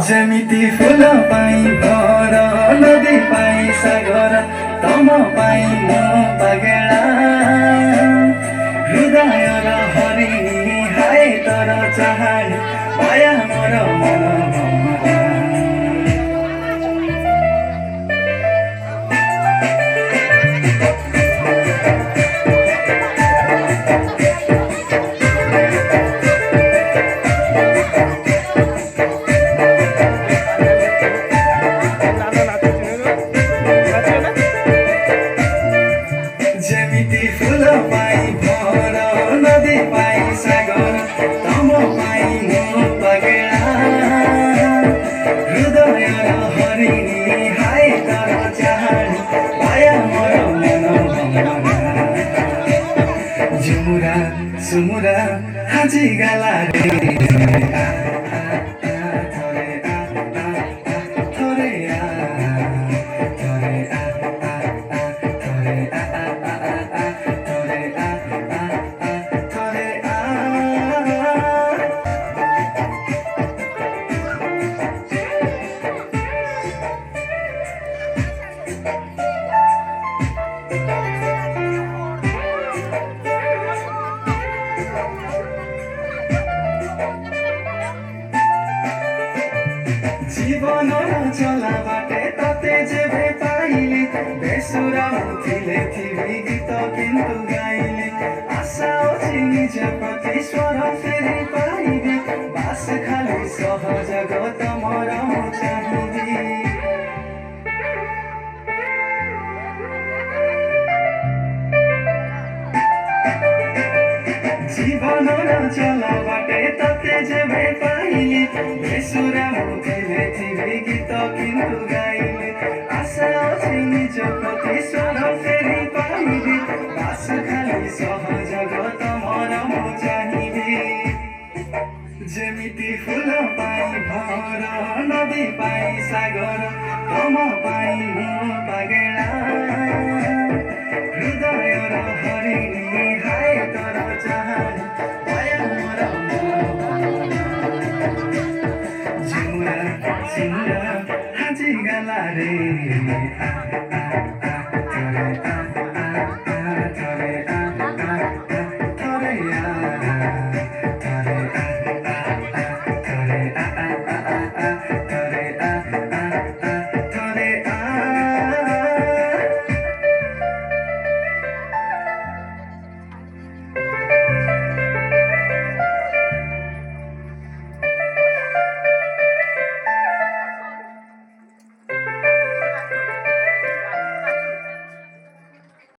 ଯେମିତି ଫୁଲ ପାଇଁ ଘର ନଦୀ ପାଇଁ ସାଗର ତମ ପାଇଁ ମୁଁ ପାଗେଳା ହୃଦୟର ହରିଣୀ ହାଏ ତୋର ଚାହାଣି ମାୟା ମୋର ମନ ଭମରା ଯେମିତି ଫୁଲ ପାଇଁ ଭର ନଦୀ ପାଇଁ ସାଗର ତମ ପାଇଁ ମୁଁ ପାଗେଳା ହୃଦୟର ହରିଣୀ ହାଏ ତୋର ଚାହାଣି ମାୟା ମୋର ମନ ଭମରା ଝୁମୁରା ସୁମୁରା ହାଜି ଗାଲା ରେ জীবনর চলা বাটে তাতে যেবে পাইলি বেসুরা মুথিলে থিবি গীত কিন্তু গাইলি আশা অছি নিজ প্রতি স্বর ফেরি পাইবি বাস খালি সহজগত মরম চাহিবি জীবনর চলা বাটে তাতে যেবে পাইলি বেসুরা মুথিলে থিবি গীত কিন্তু গাইলি আশা অছি নিজ প্রতি স্বর ফেরি পাইবি বাস খালি সহজগত মরম চাহিবি যেমিতি ফুল পাই ভর নদী পাই সাগর তম পাই ମୁଁ ପାଗେଳା ହୃଦୟର ହରିଣୀ ହାଏ ତୋର ଚାହାଣି ମାୟା ମୋର ଝୁମୁରା ସିନ୍ଦୁର ହାଜି ଗାଲା ରେ